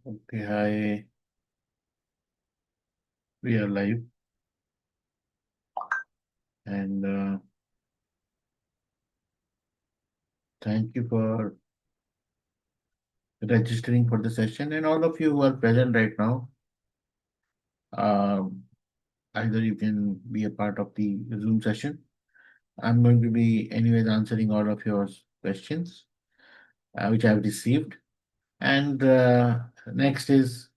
Okay, hi, we are live and thank you for registering for the session and all of you who are present right now. Um Either you can be a part of the Zoom session. I'm going to be anyways answering all of your questions which I have received. And next is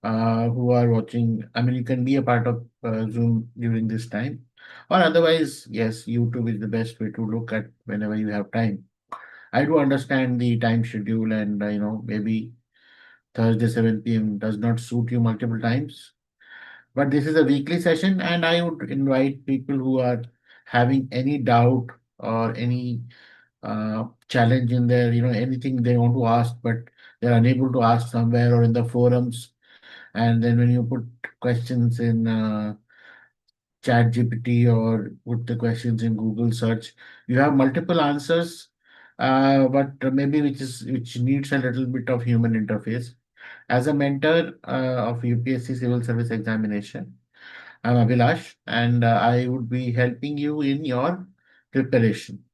who are watching. I mean, you can be a part of Zoom during this time. Or otherwise, yes, YouTube is the best way to look at whenever you have time. I do understand the time schedule and maybe Thursday 7 p.m. does not suit you multiple times. But this is a weekly session and I would invite people who are having any doubt or any challenge in their, anything they want to ask, but they're unable to ask somewhere or in the forums. And then when you put questions in chat GPT or put the questions in Google search, you have multiple answers, but maybe which needs a little bit of human interface. As a mentor of UPSC Civil Service Examination, I'm Abhilash, and I would be helping you in your preparation.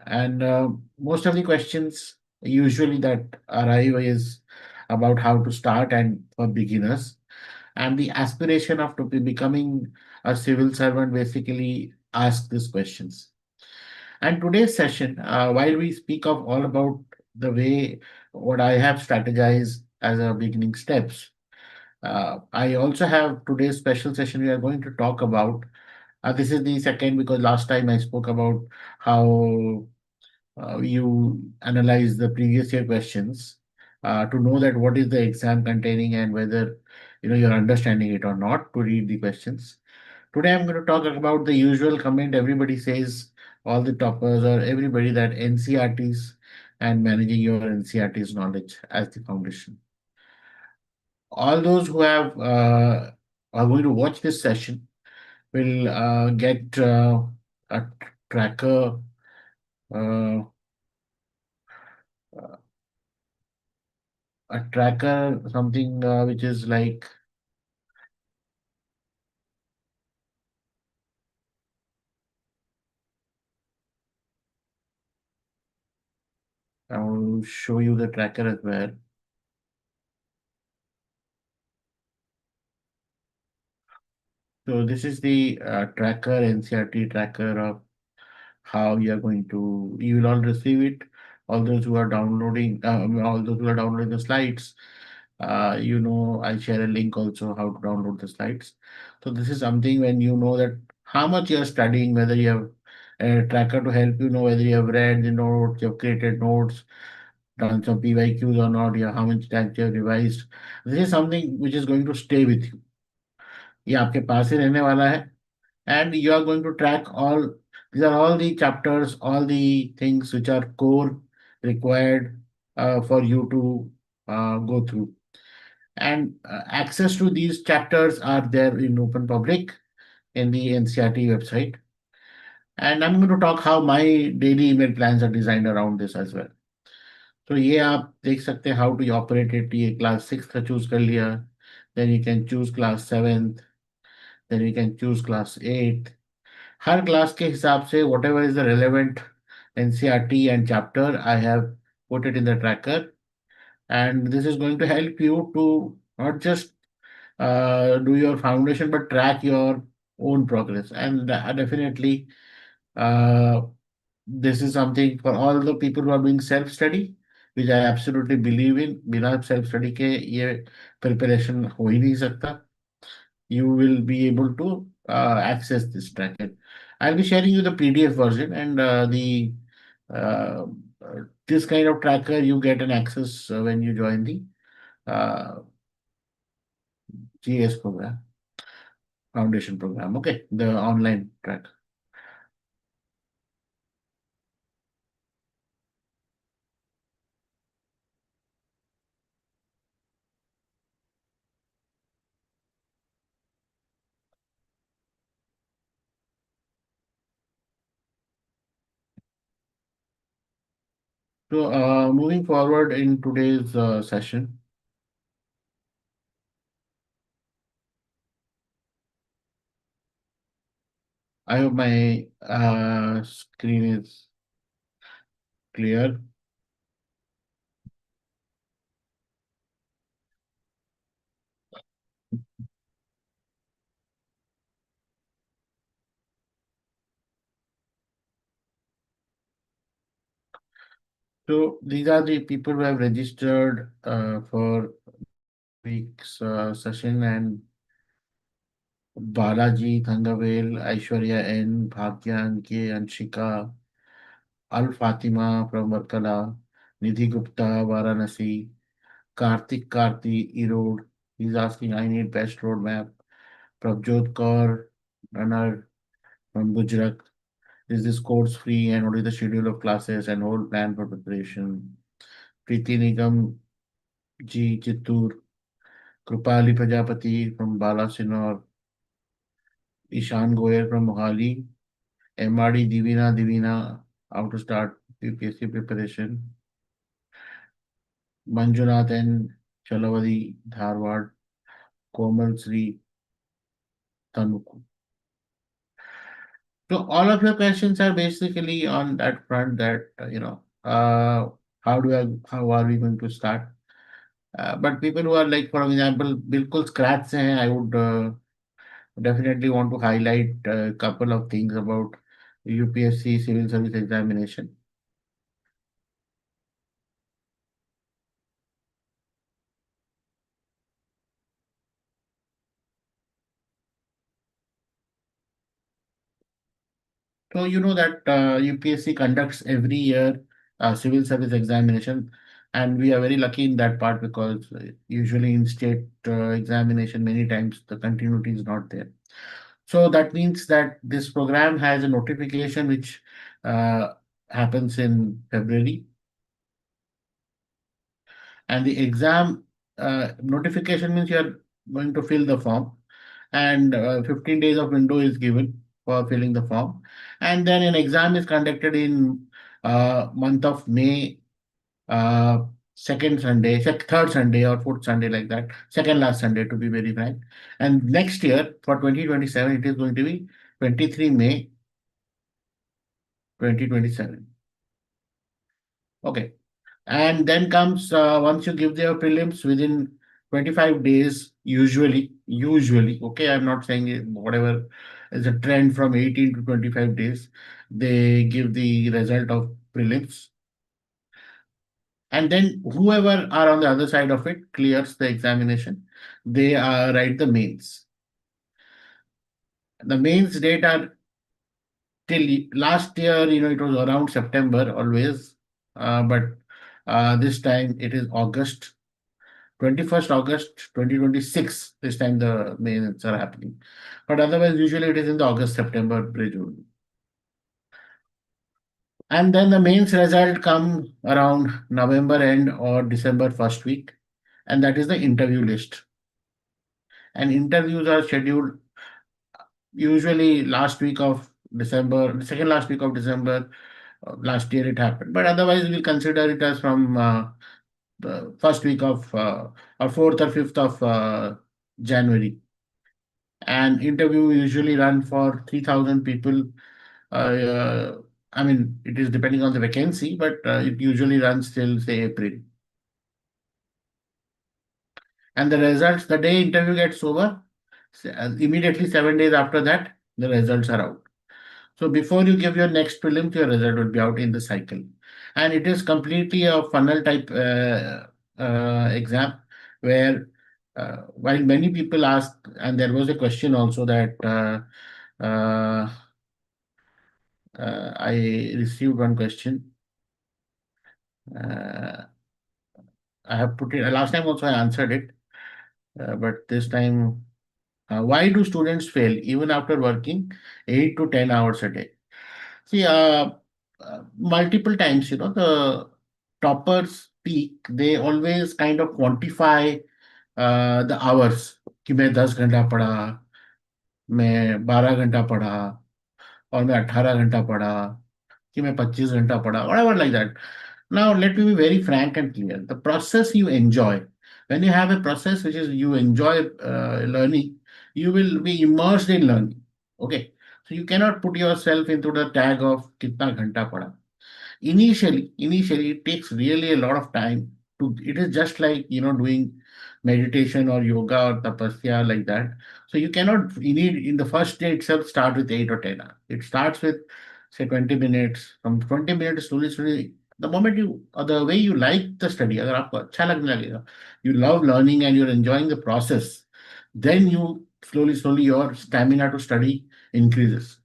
And most of the questions usually that arrive is about how to start and for beginners and the aspiration of to be becoming a civil servant basically ask these questions. And today's session, while we speak of all about the way what I have strategized as a beginning steps, I also have today's special session. We are going to talk about. This is the second because last time I spoke about how you analyze the previous year questions to know that what is the exam containing and whether you're understanding it or not to read the questions. Today I'm going to talk about the usual comment everybody says, all the toppers or everybody that NCRTs and managing your NCRTs knowledge as the foundation. All those who have are going to watch this session will get a tracker, uh, something which is like I will show you the tracker as well. So this is the tracker, NCRT tracker of how you are going to, you will all receive it. All those who are downloading, all those who are downloading the slides, I'll share a link also how to download the slides. So this is something when you know that how much you are studying, whether you have a tracker to help you know whether you have read the notes, you have created notes, done some PYQs or not, yeah, how many times you have revised. This is something which is going to stay with you. ये आपके पास ही रहने वाला है and you are going to track all these are all the chapters, all the things which are core required for you to go through. And access to these chapters are there in open public in the NCRT website. And I'm going to talk how my daily email plans are designed around this as well. तो ये आप देख सकते हैं how to operate it ये class six का choose कर लिया then you can choose class seventh then you can choose class eight हर क्लास के हिसाब से whatever is the relevant NCERT and chapter I have put it in the tracker and this is going to help you to not just do your foundation but track your own progress and definitely uh, this is something for all the people who are doing self study which I absolutely believe in बिना self study के ये preparation हो ही नहीं सकता you will be able to access this tracker. I'll be sharing you the PDF version and the uh, this kind of tracker you get an access when you join the uh, GS program, foundation program. Okay, the online track. So, moving forward in today's session, I hope my screen is clear. So, these are the people who have registered for week's session, and Balaji, Thangavel, Aishwarya N, Bhagya Anke, Anshika, Al Fatima from Varkala, Nidhi Gupta, Varanasi, Karthik Karti, Erode. He's asking, I need best roadmap. Prabjot Kaur, runner from Gujarat. Is this course free and what is the schedule of classes and whole plan for preparation? Preeti Nigam Ji Chittur, Krupali Prajapati from Balasinor, Ishan Goyal from Mohali, MRD Divina, how to start UPSC preparation. Manjunath N. Chalavadi, Dharwad, Komal Sri Tanuku. So all of your questions are basically on that front that, how are we going to start? But people who are like, for example, बिल्कुल scratch से हैं, I would definitely want to highlight a couple of things about UPSC civil service examination. So you know that UPSC conducts every year civil service examination, and we are very lucky in that part because usually in state examination many times the continuity is not there. So that means that this program has a notification which uh, happens in February, and the exam notification means you are going to fill the form, and 15 days of window is given for filling the form, and then an exam is conducted in month of May, uh, second Sunday, third Sunday or fourth Sunday, like that, second last Sunday to be very frank. And next year for 2027 it is going to be 23 May 2027. Okay. And then comes once you give their prelims within 25 days, usually, okay, I'm not saying whatever is a trend from 18 to 25 days, they give the result of prelims. And then whoever are on the other side of it clears the examination, they write the mains. The mains date are till last year, it was around September always, but this time it is August 21st August 2026. This time the mains are happening. But otherwise, usually it is in the August, September bridge only. And then the mains result come around November end or December first week. And that is the interview list. And interviews are scheduled usually last week of December, the second last week of December. Last year it happened. But otherwise, we consider it as from the first week of or fourth or fifth of January. And interview usually run for 3,000 people. Uh, I mean, it is depending on the vacancy, but it usually runs till say April. And the results, the day interview gets over, immediately 7 days after that, the results are out. So before you give your next prelims, your result will be out in the cycle. And it is completely a funnel type exam where while many people ask, and there was a question also that I received one question. Uh, I have put it last time also I answered it, but this time, why do students fail even after working 8 to 10 hours a day? See, multiple times, the toppers peak, they always kind of quantify the hours. कि मैं 10 घंटा पढ़ा, मैं 12 घंटा पढ़ा, और मैं 18 घंटा पढ़ा, कि मैं 25 घंटा पढ़ा, whatever like that. Now, let me be very frank and clear. The process you enjoy, when you have a process which is you enjoy learning, you will be immersed in learning. Okay. So you cannot put yourself into the tag of kitna ghanta pada. Initially, it takes really a lot of time to, it is just like, doing meditation or yoga or tapasya like that. So you cannot, you need, in the first day itself, start with 8 or 10 hours. It starts with, say, 20 minutes. From 20 minutes, slowly, the moment you, or the way you like the study, अगर आपको अच्छा लगने लगेगा, you love learning and you're enjoying the process, then you slowly, your stamina to study increases.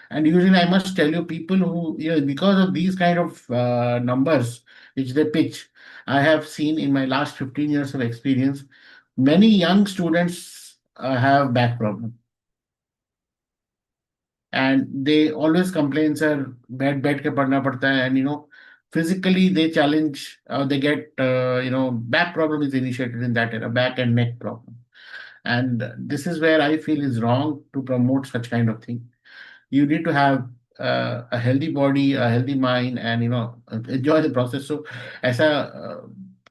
And usually, I must tell you, people who, because of these kind of numbers which they pitch, I have seen in my last 15 years of experience, many young students have back problem, and they always complain, sir, बैठ के पढ़ना पड़ता है, and physically they challenge, they get, back problem is initiated in that era, back and neck problem. And this is where I feel is wrong to promote such kind of thing. You need to have a healthy body, a healthy mind, and enjoy the process. So, ऐसा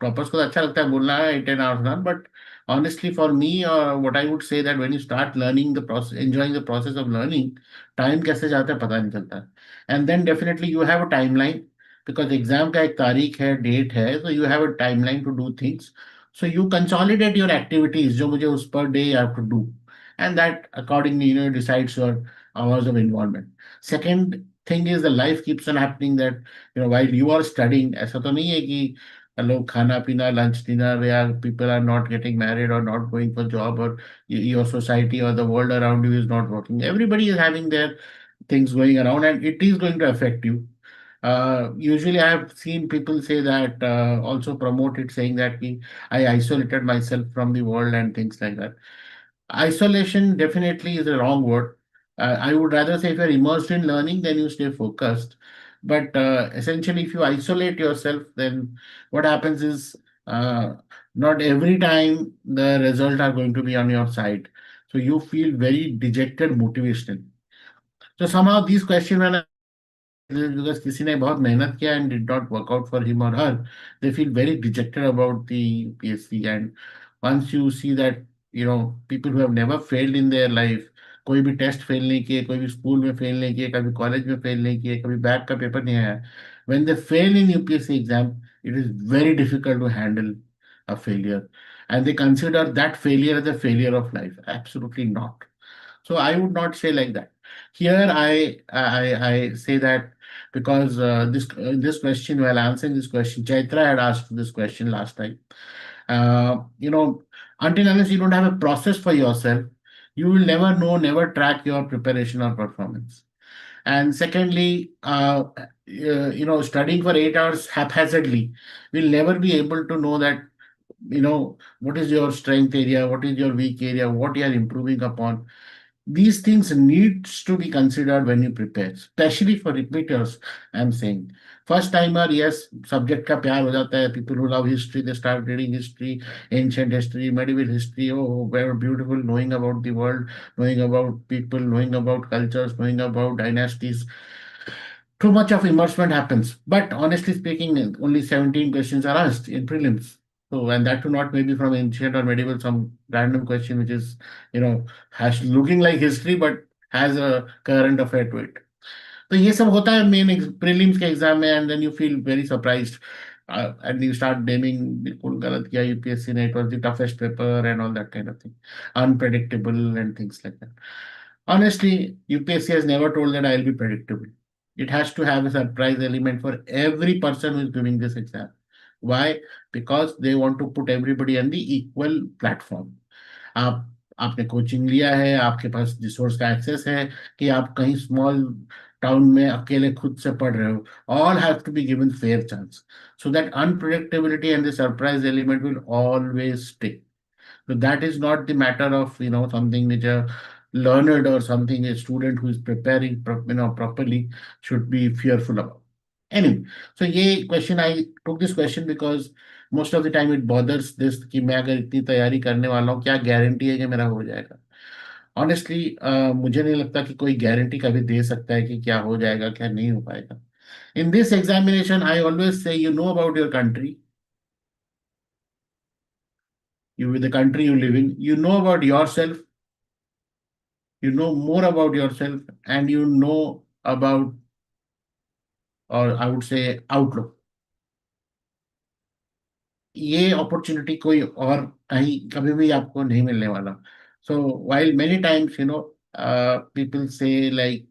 proper को अच्छा लगता है बोलना है 10 hours run, but honestly, for me, what I would say that when you start learning the process, enjoying the process of learning, time कैसे जाता है पता नहीं चलता है. And then definitely you have a timeline, because exam का एक तारीख है, date है, so you have a timeline to do things. So you consolidate your activities जो मुझे उस per day you have to do, and that accordingly decides your hours of involvement. Second thing is the life keeps on happening, that while you are studying, ऐसा तो नहीं है कि लोग खाना पीना lunch dinner, या people are not getting married or not going for job, or your society or the world around you is not working. Everybody is having their things going around, and it is going to affect you. Usually I have seen people say that, also promote it, saying that I isolated myself from the world and things like that. Isolation definitely is a wrong word. I would rather say if you're immersed in learning, then you stay focused. But essentially, if you isolate yourself, then what happens is, not every time the results are going to be on your side. So you feel very dejected motivation. So somehow these questions, when because किसी ने बहुत मेहनत किया and did not work out for him or her, they feel very dejected about the UPSC. And once you see that, people who have never failed in their life, कोई भी test fail नहीं किए, कोई भी school में fail नहीं किए, कभी कॉलेज में फेल नहीं किए, कभी बैक का पेपर नहीं आया, when they fail in UPSC exam, it is very difficult to handle a failure, and they consider that failure as a failure of life. Absolutely not. So I would not say like that. Here I say that because this question, while answering this question, Chaitra had asked this question last time. Until unless you don't have a process for yourself, you will never know, never track your preparation or performance. And secondly, studying for 8 hours haphazardly will never be able to know that, what is your strength area, what is your weak area, what you are improving upon. These things needs to be considered when you prepare, especially for repeaters. I'm saying first timer, yes, subject का प्यार हो जाता है. People who love history, they start reading history, ancient history, medieval history. Oh, very beautiful, knowing about the world, knowing about people, knowing about cultures, knowing about dynasties. Too much of immersement happens. But honestly speaking, only 17 questions are asked in prelims. So, and that too not maybe from ancient or medieval, some random question which is, has looking like history but has a current affair to it. तो ये सब होता है main prelims के exam में, and then you feel very surprised, and you start blaming, बिल्कुल गलत किया यूपीएससी ने, it was the toughest paper and all that kind of thing, unpredictable and things like that. Honestly, UPSC has never told that I'll be predictable. It has to have a surprise element for every person who is giving this exam. Why? Because they want to put everybody on the equal platform. आप आपने coaching लिया है, आपके पास resource का access है, कि आप कहीं स्मॉल टाउन में अकेले खुद से पढ़ रहे हो, all have to be given fair chance. So that unpredictability and the surprise element will always stay. So that is not the matter of, something which a learned or something a student who is preparing properly should be fearful about. Anyway, so ये question, I took this question because most of the time it bothers this कि मैं अगर इतनी तैयारी करने वाला हूँ, क्या गारंटी है कि मेरा हो जाएगा. ऑनेस्टली मुझे नहीं लगता कि कोई गारंटी कभी दे सकता है कि क्या हो जाएगा क्या नहीं हो पाएगा. In this examination, I always say you know about your country, you the country you live in, you know about yourself, you know more about yourself, and you know about, or I would say, outlook. ये opportunity कोई और कहीं कभी भी आपको नहीं मिलने वाला. सो while many times people say like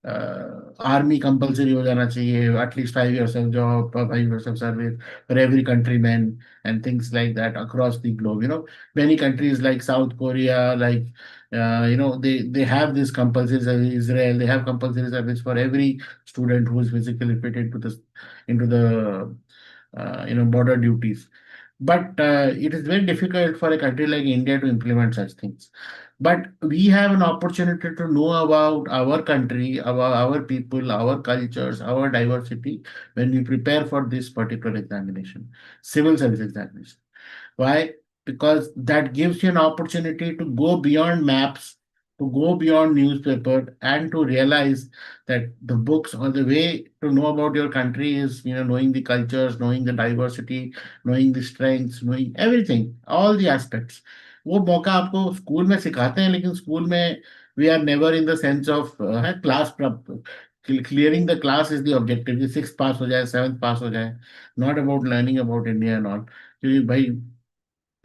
army compulsory हो जाना चाहिए, at least 5 years of job, 5 years of service for every countryman, and things like that across the globe. Many countries like South Korea, like they have this compulsory service. Israel, they have compulsory service for every student who is physically fit into the border duties. But it is very difficult for a country like India to implement such things. But we have an opportunity to know about our country, about our people, our cultures, our diversity when we prepare for this particular examination, civil service examination. Why? Because that gives you an opportunity to go beyond maps, to go beyond newspaper, and to realize that the books or the way to know about your country is, knowing the cultures, knowing the diversity, knowing the strengths, knowing everything, all the aspects. वो मौका आपको school में सिखाते हैं, लेकिन school में we are never in the sense of class. Clearing the class is the objective, six pass हो जाए, सेवन्थ पास हो जाए. Not about learning about India and all. क्योंकि भाई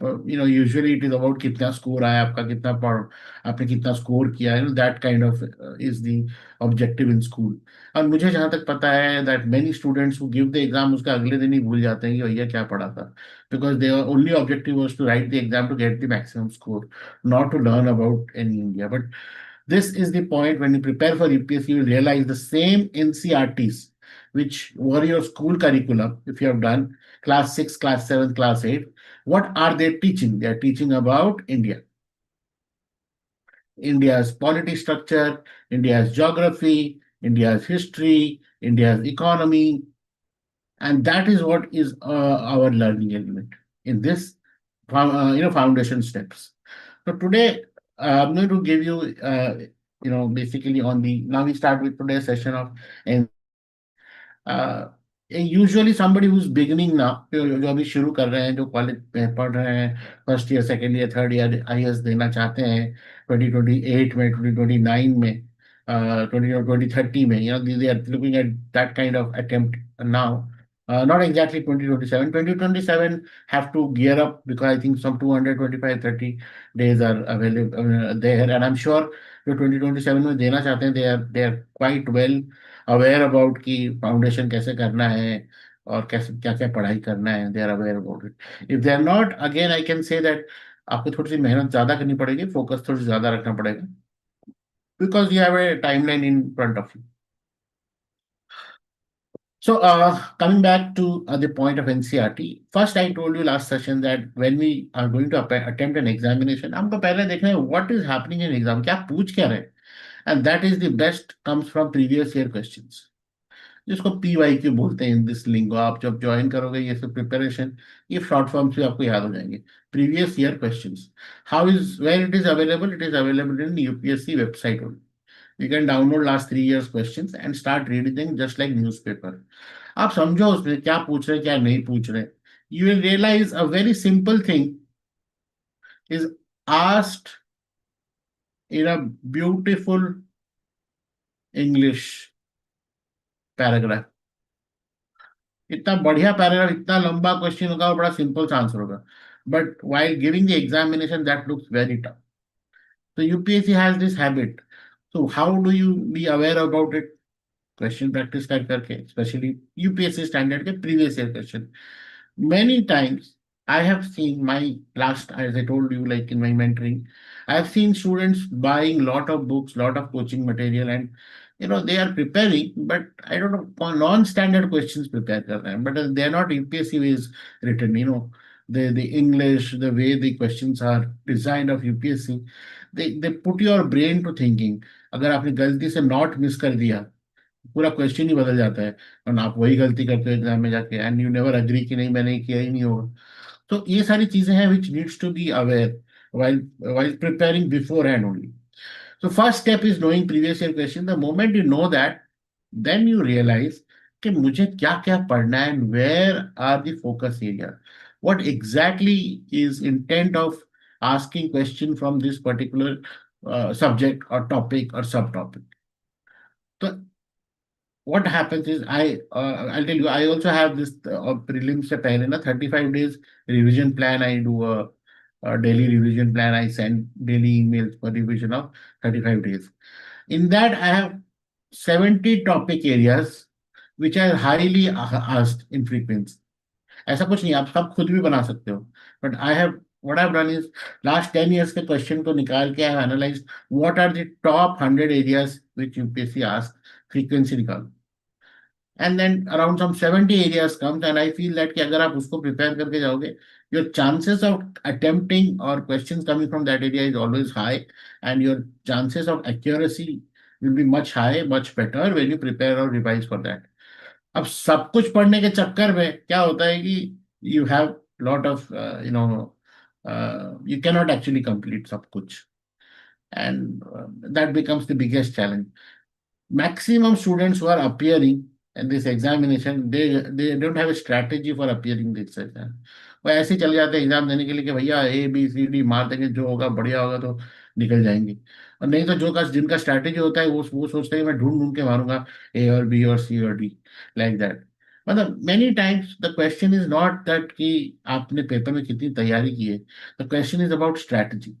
यूजुअली इट इज अबाउट कितना स्कोर आया आपका, कितना पढ़, आपने कितना स्कोर किया है. That kind of is the objective in school. और मुझे जहां तक पता है that many students who give the exam उसका अगले दिन ही भूल जाते हैं कि भैया क्या पढ़ा था. Because there only objective was to write the exam to get the maximum score, not to learn about any India. But this is the point when you prepare for UPSC, you will realize the same NCRTs, which were your school curriculum, if you have done class 6, class 7, class 8, what are they teaching? They are teaching about India, India's polity structure, India's geography, India's history, India's economy, and that is what is our learning element in this foundation steps. So today I'm going to give you basically on the, now we start with today's session of uh, usually somebody who's beginning now, जो अभी शुरू कर रहे हैं, जो college में पढ़ रहे हैं, first year, second year, third year, IAS देना चाहते हैं 2028 में, 2029 में, 2030 में, they are looking at that kind of attempt now. Not exactly 2027. 2027 have to gear up because I think some 225, 30 days are available there, and I'm sure जो 2027 में देना चाहते हैं, they are quite well aware about कि foundation कैसे करना है और कैसे क्या क्या पढ़ाई करना है. They are aware about it. If they are not, again I can say that आपको थोड़ी सी मेहनत ज्यादा करनी पड़ेगी, फोकस थोड़ी ज्यादा रखना पड़ेगा, because you have a timeline in front of you. So, coming back to the point of NCRT, first I told you last session that when we are going to attempt an examination, हमको पहले देखना है what is happening in exam, क्या पूछ क्या रहे हैं, and that is the best comes from previous year questions, जिसको PYQ बोलते हैं इन दिस लिंगो. आप जब ज्वाइन करोगे ये सब प्रिपरेशन, ये शॉर्ट फॉर्म्स भी आपको याद हो जाएंगे. Previous year questions, how is, where it is available in UPSC website only. You can download last 3 years questions and start reading them just like newspaper. आप समझो उसमें क्या पूछ रहे क्या नहीं पूछ रहे. You will realize a very simple thing is asked in a beautiful English paragraph. इतना बढ़िया पैराग्राफ, इतना लंबा क्वेश्चन होगा और बड़ा सिंपल सा आंसर होगा. But while giving the examination that looks very tough. So UPSC has this habit. So how do you be aware about it? Question practice करके, स्पेशली यूपीएससी स्टैंडर्ड के previous year question. Many times I have seen my last, as I told you, like in my mentoring, I have seen students buying lot of books, lot of coaching material, and they are preparing, but I don't know, non-standard questions prepare kar rahe hain, but they are not UPSC ways written. The English, the way the questions are designed of UPSC, they put your brain to thinking. अगर आपने गलती से not miss कर दिया, पूरा question ही बदल जाता है, और आप वही गलती करते हो एग्जाम में जाके, एंड यू नेवर अग्री कि नहीं मैंने किया ही नहीं होगा. तो ये सारी चीजें हैं which needs to be aware while preparing beforehand only. So first step is knowing previous year question. The moment you know that, then you realise कि मुझे क्या क्या पढ़ना है, where are the focus area, what exactly is intent of asking question from this particular subject or topic or subtopic. So what happens is I'll tell you, I also have this prelims se pehle na 35 days revision plan. I do a daily revision plan. I send daily emails for revision of 35 days. In that, I have 70 topic areas which are highly asked in frequency. ऐसा कुछ नहीं, आप सब खुद भी बना सकते हो, but I have what I have done is last 10 years के क्वेश्चन को निकाल के I have analysed what are the top 100 areas which UPSC ask, frequency निकालो, and then around some 70 areas comes, and I feel that कि अगर आप उसको prepare करके जाओगे, योर चांसेस ऑफ अटेम्प्टिंग और questions coming from that area is always high, and your chances of accuracy will be much high, much better when you prepare और revise for that. अब सब कुछ पढ़ने के चक्कर में क्या होता है कि you have lot of you know you can not actually complete सब कुछ, and that becomes the biggest challenge. Maximum students who are appearing in this examination, they don't have a strategy for appearing this exam. वो ऐसे ही चले जाते हैं exam देने के लिए कि भैया ABCD मार देंगे, जो होगा बढ़िया होगा तो निकल जाएंगे. और नहीं तो जो का जिनका स्ट्रैटेजी होता है वो सोचते हैं मैं ढूंढ ढूंढ के मारूंगा A और B और C और D, लाइक दैट. मतलब many times the question is not that कि आपने पेपर में कितनी तैयारी की है, the question is about strategy.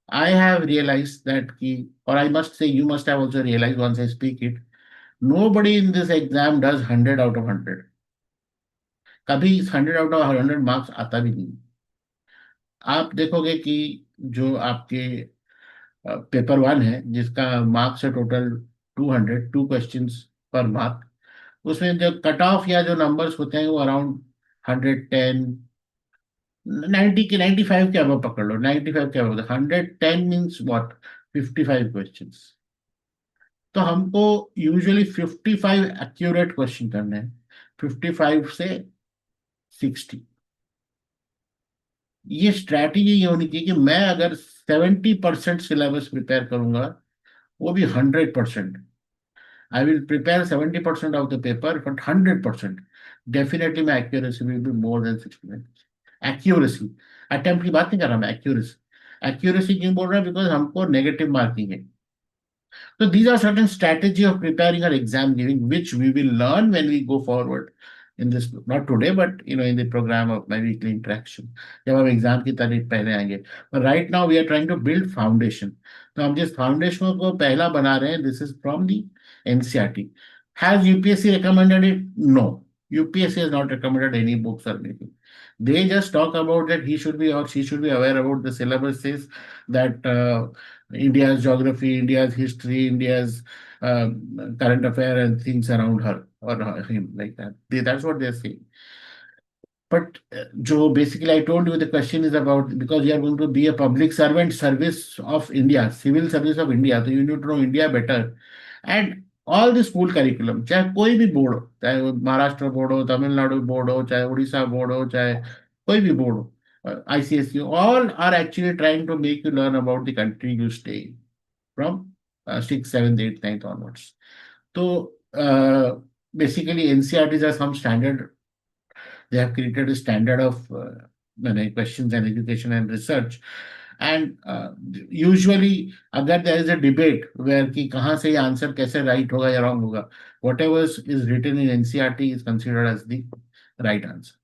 I have realized that key, or I must say, you must have also realized once I speak it. Nobody in this exam does 100 out of 100. कभी 100 out of 100 marks आता भी नहीं. आप देखोगे कि जो आपके paper one है जिसका मार्क्स है टोटल 200, 2 क्वेश्चंस पर मार्क, उसमें जो कट ऑफ या जो नंबर्स होते हैं वो अराउंड 110, 90 के 95 के अब पकड़ लो, 95 के अब. 110 मीन्स व्हाट, 55 क्वेश्चंस. तो हमको यूजुअली 55 एक्यूरेट क्वेश्चन करने हैं, 55 से 60. ये स्ट्रैटेजी ये होनी चाहिए कि मैं अगर 70% सिलेबस प्रिपेयर करूंगा, वो भी 100%, I will prepare 70% of the paper, but 100% definitely मैं accuracy will be more than 60. Accuracy, attempt की बात नहीं कर रहा मैं, एक्यूरेसी. एक्यूरेसी क्यों बोल रहा है, बिकॉज हमको नेगेटिव मार्किंग है. So these are certain strategy of preparing our exam giving, which we will learn when we go forward in this, not today, but in the program of my weekly interaction. जब हम exam की तारीख पहले आएंगे. But right now we are trying to build foundation. तो हम जिस foundation को पहला बना रहे हैं, this is from the NCERT. Has UPSC recommended it? No. UPSC has not recommended any books or anything. They just talk about that he should be or she should be aware about the syllabuses, that India's geography, India's history, India's current affair and things around her or him, like that. That's what they're saying. But Joe, basically, I told you the question is about, because you are going to be a public servant, service of India, civil service of India, so you need to know India better. And all the school curriculum, चाहे कोई भी board हो, चाहे वो Maharashtra board हो, Tamil Nadu board हो, चाहे Orissa board हो, चाहे कोई भी बोर्ड हो, ICSE, all are actually trying to make you learn about the country you stay in from 6th, 7th, 8th, 9th onwards. So basically, NCRTs are some standard. They have created a standard of questions and education and research. And usually, अगर there is a debate where कि कहाँ से ये answer कैसे right होगा या wrong होगा, whatever is written in NCRT is considered as the right answer.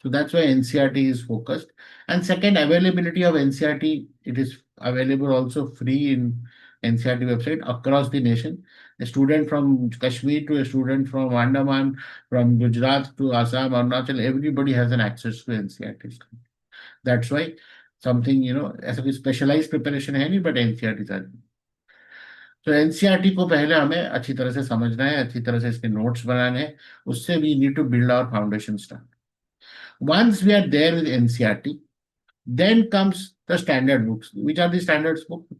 So that's why NCRT is focused. And second, availability of NCRT, it is available also free in NCRT website across the nation. A student from Kashmir to a student from Andaman, from Gujarat to Assam, Arunachal, everybody has an access to NCRT. That's why something, ऐसा कोई specialized preparation है नहीं, but NCRT are. तो NCERT को पहले हमें अच्छी तरह से समझना है, अच्छी तरह से इसके नोट्स बनाने हैं. उससे we need to build our foundation start. Once we are there with NCRT, then comes the standard books. Which are the standards books?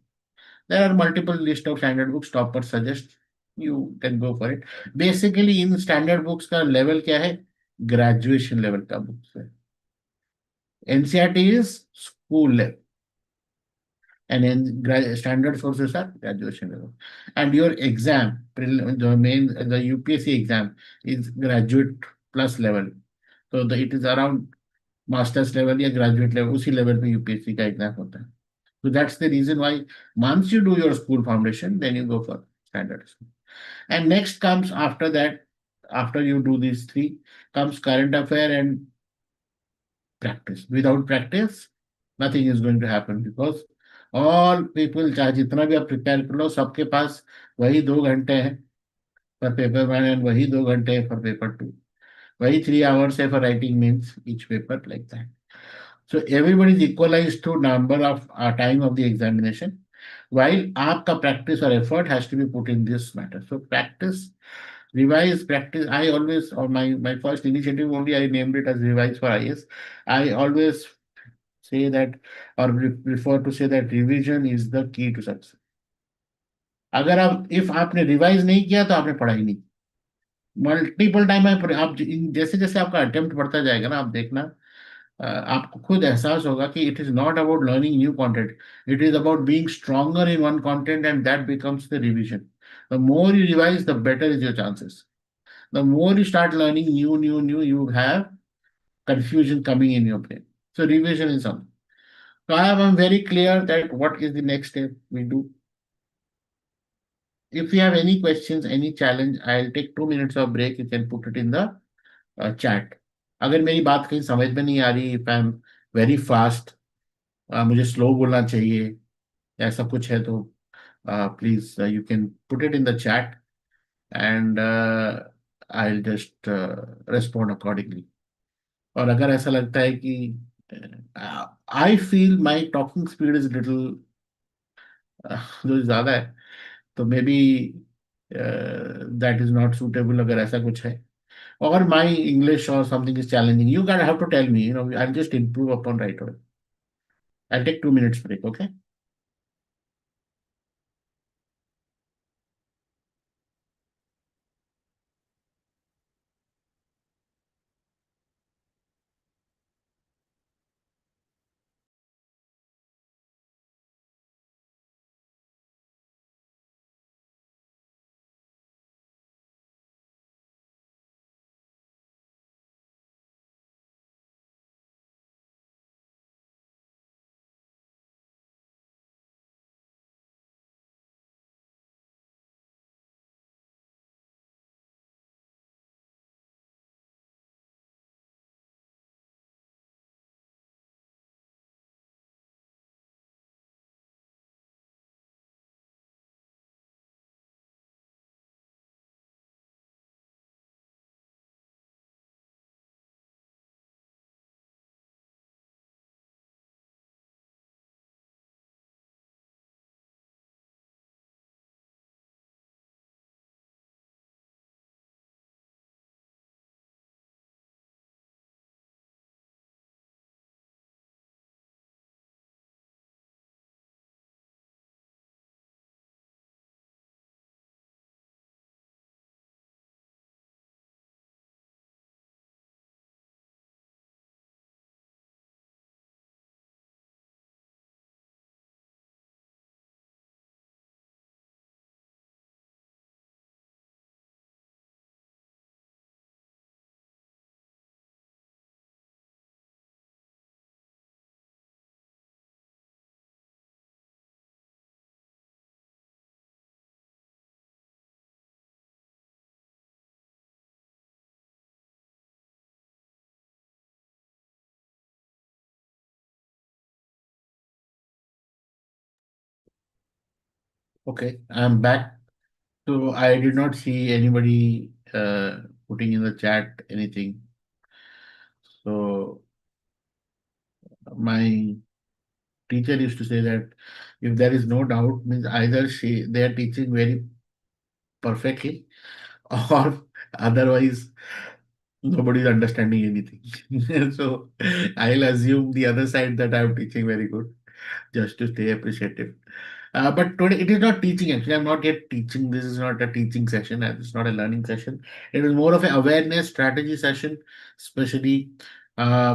There are multiple list of standard books. Topper suggest you can go for it. Basically, in standard books का level क्या है? Graduation level का books है. NCRT is school level. and then standard sources are graduation level. And your exam, the main, the UPSC exam is graduate plus level. So it is around masters level या graduate level उसी level पे UPSC का exam होता है. So that's the reason why once you do your school foundation, then you go for standard school. And next comes after that, after you do these three, comes current affair and practice. Without practice, nothing is going to happen because all people, चाहे जितना भी आप prepare कर लो, सबके पास वही 2 घंटे हैं for paper one and वही 2 घंटे हैं फॉर पेपर टू. वही 3 hours है for writing means each paper like that. So everybody is equalized to number of time of the examination, while आपका practice or effort has to be put in this matter. So practice, revise, practice. I always, or my first initiative only, I named it as revise for IS. I always say that, or prefer to say that revision is the key to success. अगर आप if आपने revise नहीं किया तो आपने पढ़ाई नहीं. Multiple time आप जैसे जैसे आपका अटेम्प्ट बढ़ता जाएगा ना, आप देखना आपको खुद एहसास होगा कि it is not about learning new content, it is about being stronger in one content and that becomes the revision. The more you revise the better is your chances. The more you start learning new you have confusion coming in your brain. So revision is something. So I'm very clear that what is the next step we do. If you have any questions, any challenge, I'll take 2 minutes of break. You can put it in the chat. अगर मेरी बात कहीं समझ में नहीं आ रही, if I am very fast, मुझे slow बोलना चाहिए, ऐसा कुछ है तो please you can put it in the chat and I will just respond accordingly. और अगर ऐसा लगता है कि I feel my talking speed is little जो ज्यादा है, तो may be that is not suitable, अगर ऐसा कुछ है, or my English or something is challenging, you gotta have to tell me. I'll just improve upon right away. I'll take 2 minutes break. Okay. Okay. I'm back. So I did not see anybody putting in the chat anything. So my teacher used to say that if there is no doubt, means either they are teaching very perfectly, or otherwise nobody is understanding anything. So I'll assume the other side, that I'm teaching very good, just to stay appreciative. But today it is not teaching actually. I'm not yet teaching. This is not a teaching session. It's not a learning session. It is more of an awareness strategy session, especially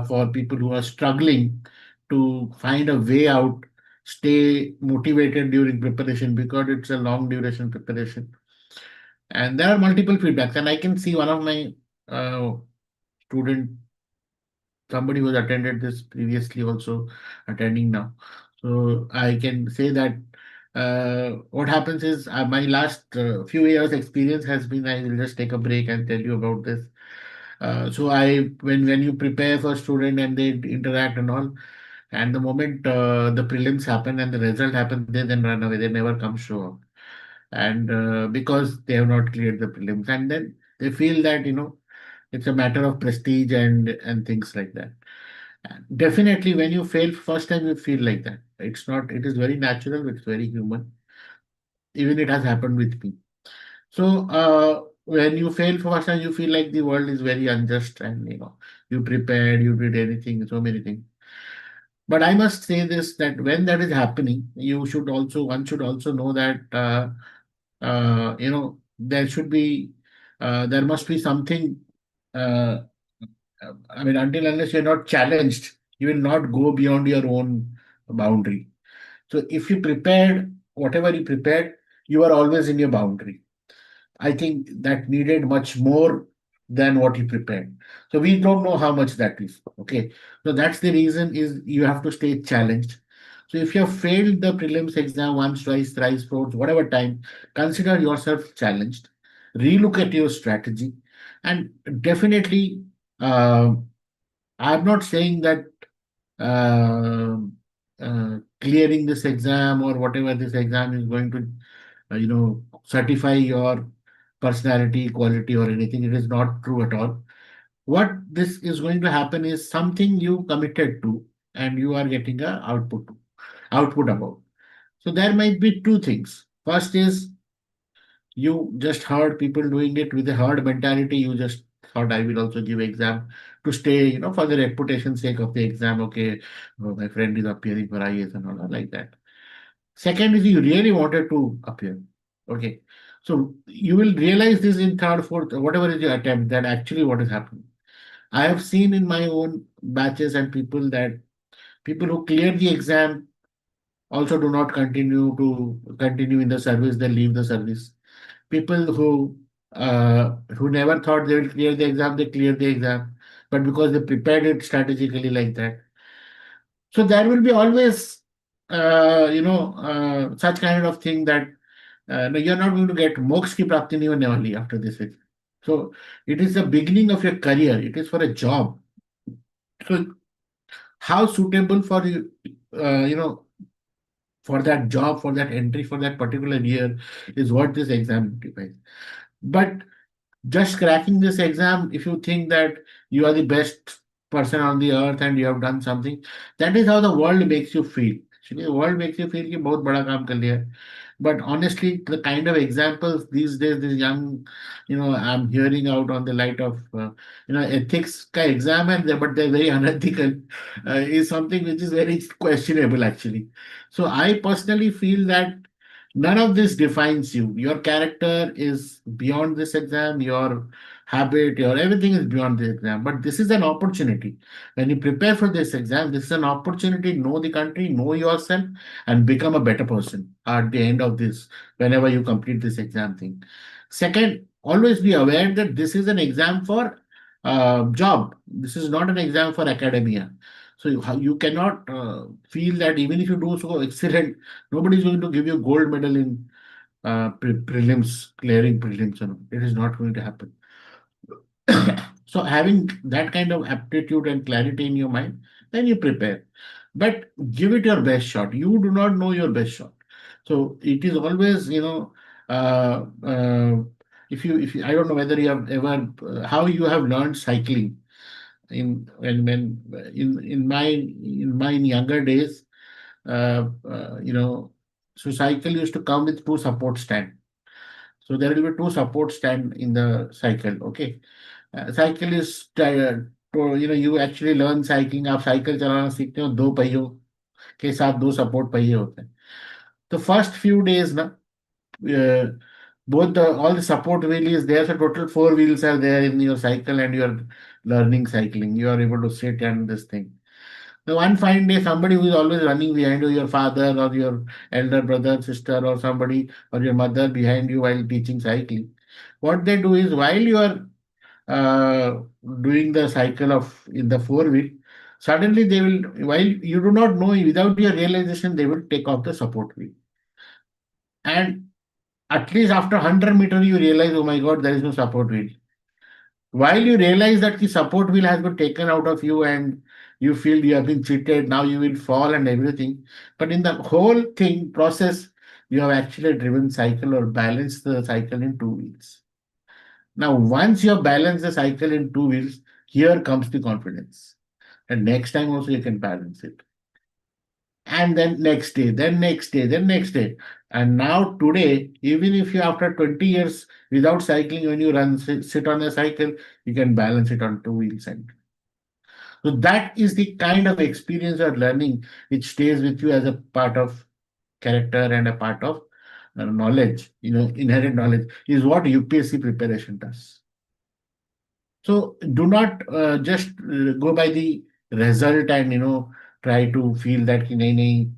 for people who are struggling to find a way out, stay motivated during preparation because it's a long duration preparation. And there are multiple feedbacks, and I can see one of my uh, student, somebody who's attended this previously, also attending now. So I can say that what happens is my last few years experience has been, I will just take a break and tell you about this. So I when you prepare for student and they interact and all, and the moment the prelims happen and the result happens, they then run away. They never come show up, and because they have not cleared the prelims, and then they feel that it's a matter of prestige and things like that. Definitely, when you fail first time, you feel like that. It's not. It is very natural. It's very human. Even it has happened with me. So when you fail for first time, you feel like the world is very unjust, and you prepared, you did anything, so many things. But I must say this, that when that is happening, one should also know that there must be something. Uh, I mean, until unless you're not challenged, you will not go beyond your own boundary. So if you prepared whatever you prepared, you are always in your boundary. I think that needed much more than what you prepared. So we don't know how much that is. Okay. So that's the reason is you have to stay challenged. So if you have failed the prelims exam once, twice, thrice, fourth, whatever time, consider yourself challenged. Relook at your strategy, and definitely, uh, I'm not saying that uh, clearing this exam or whatever this exam is going to, certify your personality, quality, or anything. It is not true at all. What this is going to happen is something you committed to, and you are getting a output about. So there might be two things. First is you just heard people doing it with a herd mentality. You just thought I will also give exam to stay, for the reputation sake of the exam. Okay, oh, my friend is appearing for IAS and all like that. Second is you really wanted to appear. Okay. So you will realize this in third, fourth, whatever is your attempt, that actually what is happening. I have seen in my own batches and people who clear the exam also do not continue in the service, they leave the service. People who never thought they will clear the exam, they clear the exam, but because they prepared it strategically like that. So there will be always such kind of thing that no, you're not going to get moksha ki prapti nahi hone wali after this exam. So it is the beginning of your career. It is for a job. So how suitable for you, for that job, for that entry, for that particular year is what this exam defines. But just cracking this exam, if you think that you are the best person on the earth and you have done something, that is how the world makes you feel. Actually, the world makes you feel कि बहुत बड़ा काम कर लिया है. But honestly, the kind of examples these days, this young, I'm hearing out on the light of, ethics ka exam, and but they're very unethical, is something which is very questionable actually. So I personally feel that none of this defines you. Your character is beyond this exam, your habit, your everything is beyond the exam. But this is an opportunity. When you prepare for this exam, this is an opportunity to know the country, know yourself, and become a better person at the end of this, whenever you complete this exam thing. Second, always be aware that this is an exam for job. This is not an exam for academia. So you cannot feel that even if you do so excellent, nobody is going to give you gold medal in prelims, clearing prelims. It is not going to happen. So having that kind of aptitude and clarity in your mind, then you prepare. But give it your best shot. You do not know your best shot. So it is always, uh, uh, if you, I don't know whether you have ever, how you have learned cycling when in my younger days, uh, uh, you know, so cycle used to come with two support stand. So there will be two support stand in the cycle. Okay, cycle is you actually learn cycling. आप cycle चलाना सीखते हो दो पहियों के साथ दो support पहिए होते हैं. The first few days ना, both all the support wheel is there, so total four wheels are there in your cycle, and you are learning cycling. You are able to sit and this thing. The one fine day, somebody who is always running behind you, your father or your elder brother, sister, or somebody, or your mother behind you while teaching cycling, what they do is while you are uh, doing the cycle of in the four wheel, suddenly they will, while you do not know, without your realization, they will take off the support wheel. And at least after 100 meter, you realize, oh my God, there is no support wheel. While you realize that the support wheel has been taken out of you and you feel you have been cheated, now you will fall and everything. But in the whole thing process, you have actually driven cycle or balanced the cycle in two wheels. Now, once you have balanced the cycle in two wheels, here comes the confidence. And next time also you can balance it. And then next day, then next day, then next day. And now today, even if you after 20 years without cycling, when you run, sit on a cycle, you can balance it on two wheels. And so that is the kind of experience or learning which stays with you as a part of character and a part of knowledge, inherent knowledge is what UPSC preparation does. So do not just go by the result and try to feel that कि नहीं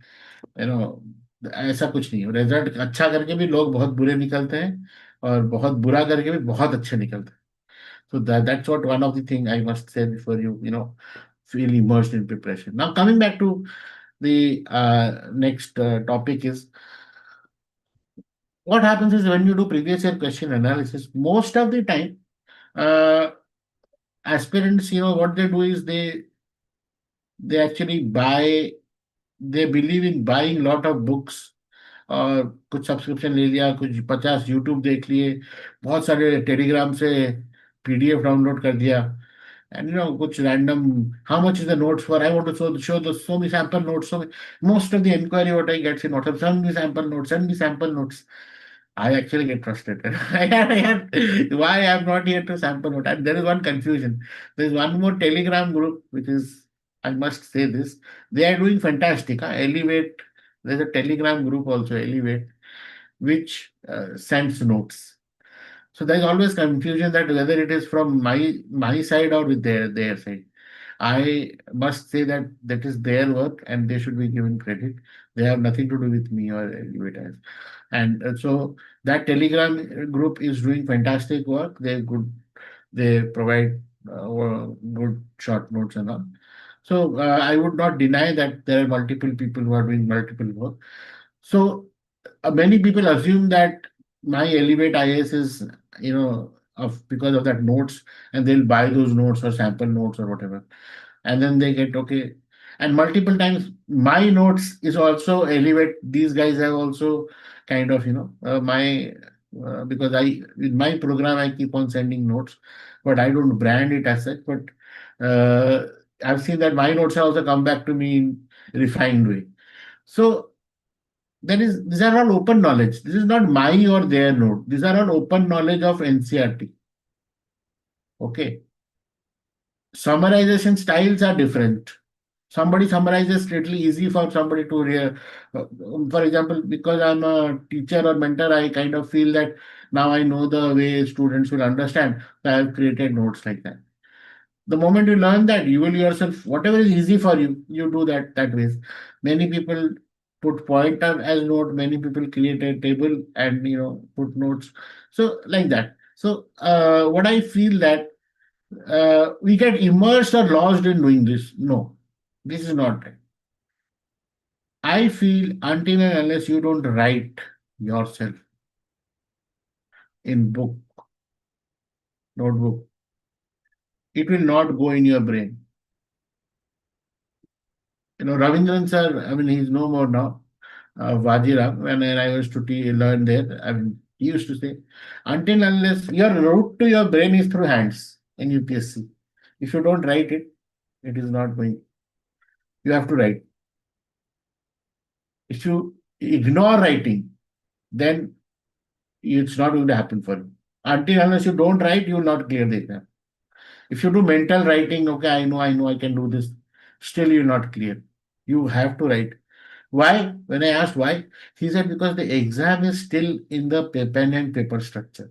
ऐसा कुछ नहीं है। Result अच्छा करके भी लोग बहुत बुरे निकलते हैं और बहुत बुरा करके भी बहुत अच्छे निकलते हैं। So that's what one of the thing I must say before you feel immersed in preparation. Now coming back to the next topic is what happens is when you do previous year question analysis, most of the time uh, aspirants, what they do is they actually buy, they believe in buying lot of books और कुछ subscription ले लिया, कुछ 50 YouTube देख लिए, बहुत सारे Telegram से पीडीएफ डाउनलोड कर दिया, and कुछ random, how much is the notes for, I want to show the so many sample notes, most of the inquiry what I get in WhatsApp, send me sample notes. I actually get frustrated. Why I'm not here to sample note? And there is one confusion. There is one more Telegram group, which is, I must say this, they are doing fantastic. Huh? Elevate, there's a Telegram group also, Elevate, which sends notes. So there's always confusion that whether it is from my side or with their side. I must say that that is their work and they should be given credit. They have nothing to do with me or Elevate. And so that Telegram group is doing fantastic work. They're good. They provide good short notes and all. So I would not deny that there are multiple people who are doing multiple work. So many people assume that my Elevate IAS is, of because of that notes, and they'll buy those notes or sample notes or whatever, and then they get okay. And multiple times, my notes is also Elevate. These guys have also kind of, my because I in my program I keep on sending notes, but I don't brand it as such. But uh, I've seen that my notes have also come back to me in refined way. So these are all open knowledge. This is not my or their note. These are all open knowledge of NCRT. Okay. Summarization styles are different. Somebody summarizes little easy for somebody to hear. For example, because I'm a teacher or mentor, I kind of feel that now I know the way students will understand. So I have created notes like that. The moment you learn that, you will yourself, whatever is easy for you, you do that ways. Many people put pointer as note, many people create a table and put notes. So like that. So what I feel that we get immersed or lost in doing this. No, this is not right. I feel until and unless you don't write yourself in book, notebook, it will not go in your brain. Ravindran sir, I mean, he's no more now. Vajiram, when I was to learn there, I mean, he used to say, until unless your route to your brain is through hands in UPSC. If you don't write it, it is not going. You have to write. If you ignore writing, then it's not going to happen for you. Until unless you don't write, you will not clear the exam. If you do mental writing, okay, I know, I can do this, still you're not clear. You have to write. Why? When I asked why, he said because the exam is still in the pen and paper structure.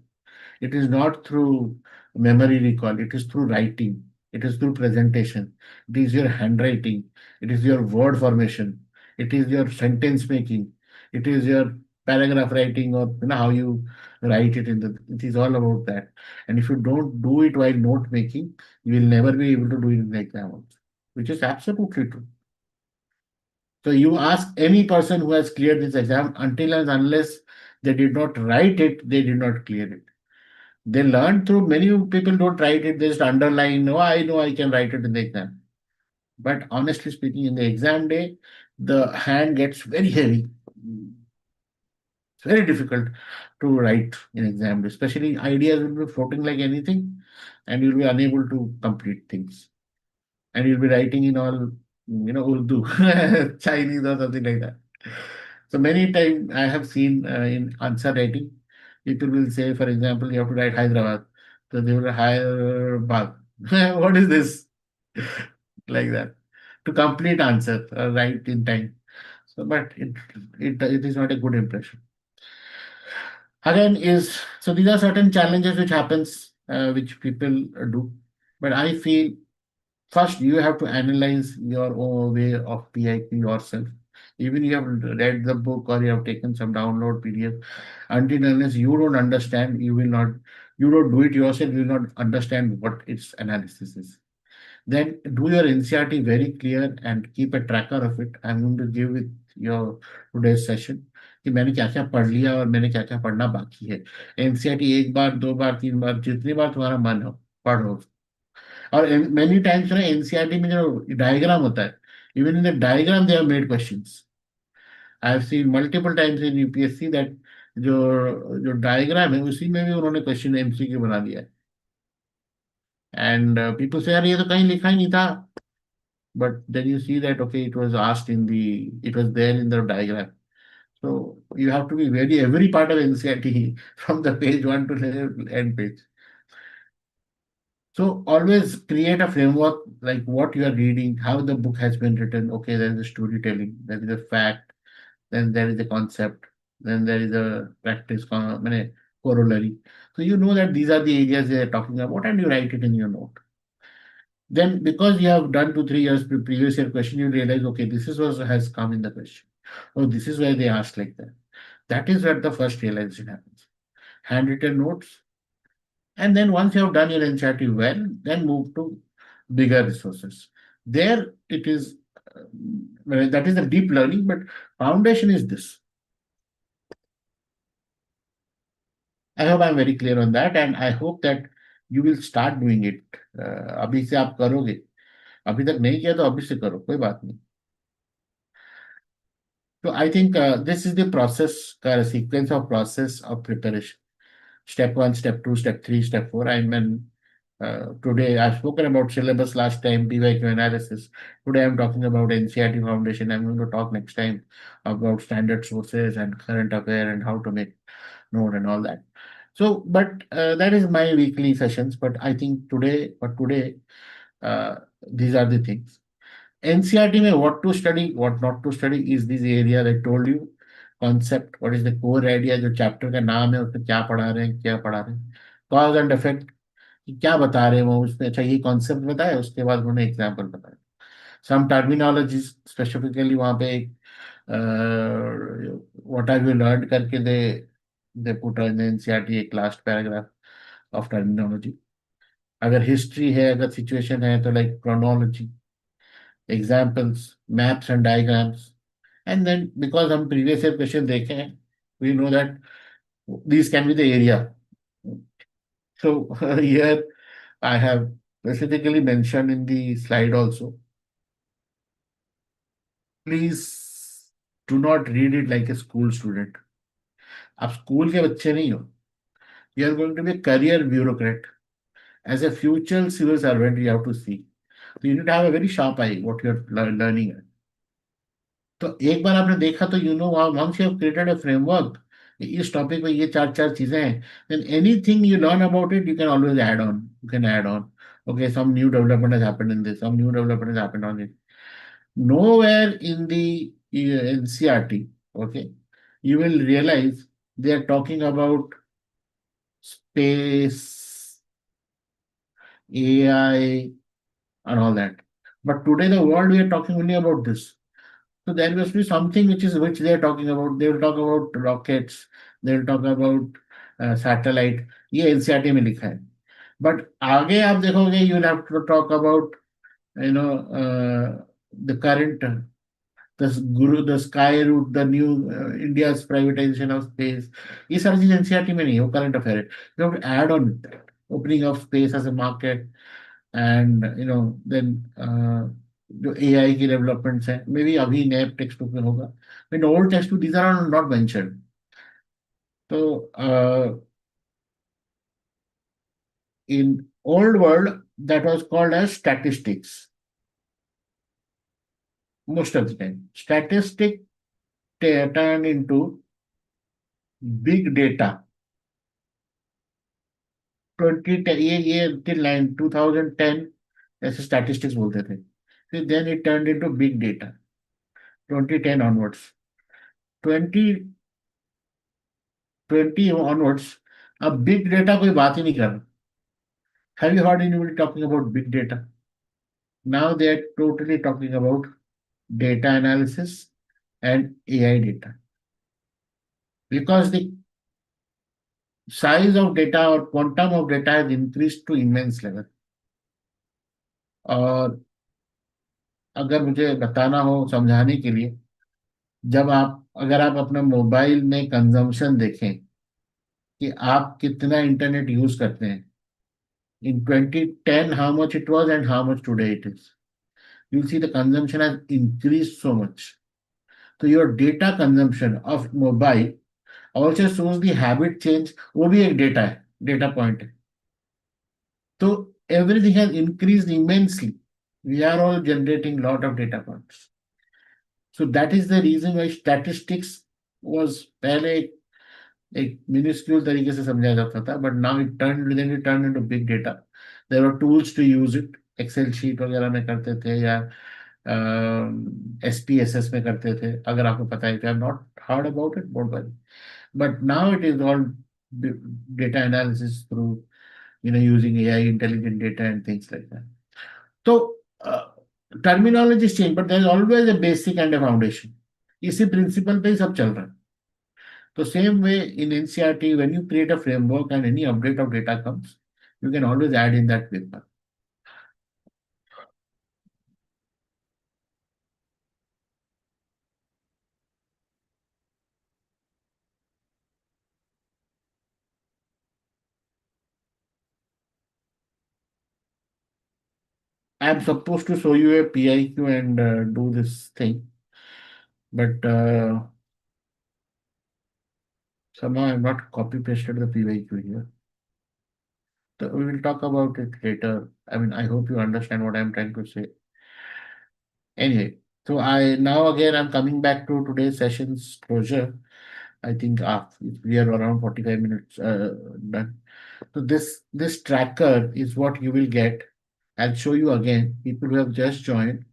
It is not through memory recall, it is through writing. it is through presentation, it is your handwriting, it is your word formation, it is your sentence making, it is your paragraph writing, or how you write it in the, it is all about that. And if you don't do it while note making, you will never be able to do it in the exam also, which is absolutely true. So you ask any person who has cleared this exam, until and unless they did not write it, they did not clear it. They learn through, many people don't write it, they just underline, no, I know I can write it in the exam. But honestly speaking, in the exam day, the hand gets very heavy. It's very difficult to write in exam day, especially ideas will be floating like anything, and you'll be unable to complete things. And you'll be writing in all, Urdu, Chinese or something like that. So many times I have seen in answer writing, people will say, for example, you have to write Hyderabad. So they will write Hyderabad. What is this? Like that. To complete answer, write in time. So, but it is not a good impression. Again, is so these are certain challenges which happens, which people do. But I feel first, you have to analyze your own way of PIP yourself. Even you have read the book or you have taken some download PDF, until unless you don't understand, you will not, you don't do it yourself, you will not understand what its analysis is. Then do your NCRT very clear and keep a tracker of it. I'm going to give with your today's session कि मैंने क्या क्या पढ़ लिया और मैंने क्या क्या पढ़ना बाकी है. एनसीईआरटी एक बार, दो बार, तीन बार, जितनी बार तुम्हारा मन हो पढ़ो. और मेनी टाइम्स ना एनसीईआरटी में जो डायग्राम होता है, even in the diagram they have made questions. I have seen multiple times in UPSC that जो जो डायग्राम है उसी में भी उन्होंने क्वेश्चन एमसीक्यू बना दिया है. एंड पीपल से, यार ये तो कहीं लिखा ही नहीं था. But then you see that, okay, it was asked in the, it was there in the diagram. So you have to be very, every part of NCRT from the page one to the end page. So always create a framework like what you are reading, how the book has been written. Okay, there is a storytelling, there is a fact, then there is a concept, then there is a practice corollary. So you know that these are the areas they are talking about, and you write it in your note. Then because you have done 2 3 years previous year question, you realize, okay, this is what has come in the question. Oh, this is why they asked like that. That is where the first realization happens. Handwritten notes, and then once you have done your NCERT well, then move to bigger resources. There it is, well, that is the deep learning, but foundation is this. I hope I'm very clear on that, and I hope that you will start doing it. अभी से आप करोगे, अभी तक नहीं किया तो अभी से करो, कोई बात नहीं. So I think this is the process, sequence of process of preparation. Step one, step two, step three, step four. I mean, today I've spoken about syllabus last time, PYQ analysis. Today I'm talking about NCRT foundation. I'm going to talk next time about standard sources and current affair and how to make note and all that. So, but that is my weekly sessions. But I think today, uh, these are the things. NCRT में what to study, what not to study is this area I told you. Concept, what is the core idea, जो chapter का नाम है उसमें क्या पढ़ा रहे हैं, क्या पढ़ा रहे हैं. कॉज एंड इफेक्ट, क्या बता रहे हैं वो उसमें. अच्छा, ये कॉन्सेप्ट बताया, उसके बाद उन्होंने एग्जाम्पल बताया. सम टर्मिनोलॉजी स्पेसिफिकली वहाँ पे एक व्हाट हैव यू लर्न करके दे पुट इन एनसीईआरटी एक लास्ट पैराग्राफ ऑफ टर्मिनोलॉजी. अगर हिस्ट्री है, अगर सिचुएशन है तो like chronology, examples, maps and diagrams. And then because हम previous year question देखे हैं, we know that these can be the area. So here I have specifically mentioned in the slide also. Please do not read it like a school student. आप school के बच्चे नहीं हो. You are going to be a career bureaucrat. As a future civil servant, you have to see. So you need to have a very sharp eye what you are learning. तो एक बार आपने देखा तो you know once you have created a framework, इस topic में ये चार चार चीजें हैं, then anything you learn about it you can always add on, you can add on. Okay, some new development has happened in this, some new development has happened on it. Nowhere in the NCRT, okay, you will realize they are talking about space, AI, and all that. But today, the world, we are talking only about this. So there must be something which they are talking about. They will talk about rockets. They will talk about satellite. ये NCERT में लिखा है. But आगे आप देखोगे, you will have to talk about the current the sky route, the new India's privatization of space. ये सारी चीज एनसीईआरटी में नहीं है, वो करंट अफेयर है. You have to add on with that. Opening of space as a market, and then जो AI की डेवलपमेंट्स है, मे बी अभी नए टेक्स्ट बुक में होगा. In old text book, these are not mentioned. तो in old world, that was called as statistics. Most of the time statistic turned into big data. 2010, ये till 2010 ऐसे statistics बोलते थे. फिर then it turned into big data 2010 onwards. 2020 onwards अब big data कोई बात ही नहीं कर रहा. Have you heard anybody talking about big data? Now they are totally talking about data analysis and AI data, because the size of data or quantum of data has increased to immense level. और अगर मुझे बताना हो समझाने के लिए, अगर आप अपना मोबाइल में कंजम्पशन देखें कि आप कितना इंटरनेट यूज करते हैं, in 2010 how much it was and how much today it is, you'll see the consumption has increased so much. So your data consumption of mobile also shows the habit change. वो भी एक data है, data point है. तो everything has increased immensely. We are all generating lot of data points. So that is the reason why statistics was पहले एक minuscule तरीके से समझा जाता था, but now it turned into big data. There were tools to use it. Excel sheet वगैरह में करते थे, या SPSS में करते थे. अगर आपको पता है, I have not heard about it, don't worry. But now it is all data analysis through using AI, intelligent data and things like that. So terminology is changed, but there is always a basic and a foundation. इसी principle पे ही सब चल रहा है. So same way in NCERT, when you create a framework and any update of data comes, you can always add in that paper. I am supposed to show you a PIQ and do this thing, but somehow I have not copy pasted the PIQ here. So we will talk about it later. I mean, I hope you understand what I'm trying to say. Anyway, so I'm coming back to today's session's closure. I think we are around 45 minutes done. So this tracker is what you will get. I'll show you again. People who have just joined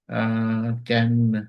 can.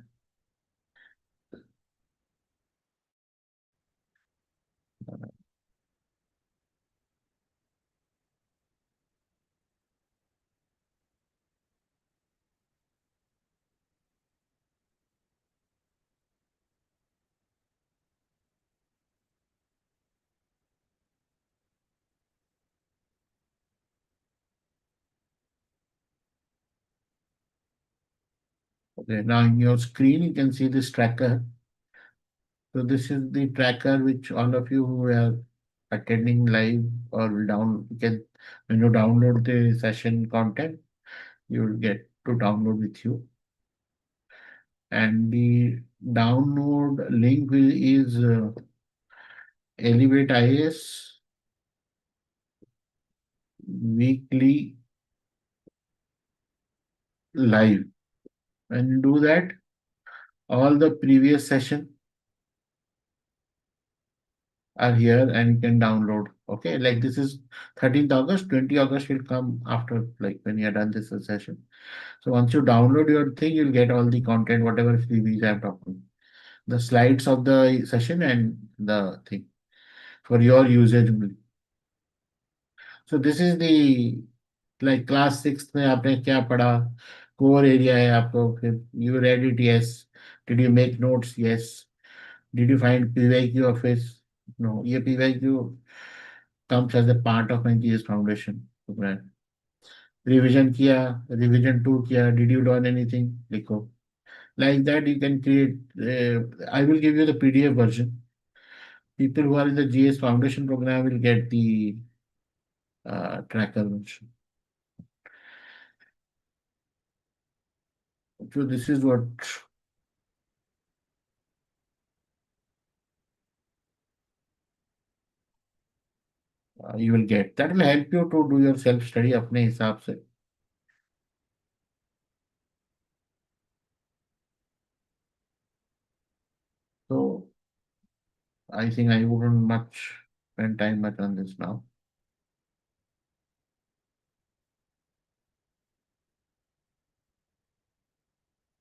Okay, now in your screen you can see this tracker. So this is the tracker which all of you who are attending live or will you can, when you download the session content, you will get to download with you. And the download link is Elevate IAS weekly live. When you do that, all the previous session are here and you can download. Okay, like this is 13th August, 20 August will come after, like when you are done this session. So once you download your thing, you'll get all the content, whatever freebies I'm talking, the slides of the session and the thing for your usage only. So this is the like class six में आपने क्या पढ़ा, core area है आपको, फिर you read it, yes, did you make notes, yes, did you find PYQ office, no, ये PYQ comes as a part of my GS foundation program. Revision किया, revision two किया, डिड यू लर्न एनीथिंग, लिखो. Like that you can create. I will give you the PDF version. People who are in the GS foundation program will get the tracker version. So this is what you will get. That will help you to do your self study अपने हिसाब से. So I think I wouldn't much spend time much on this now.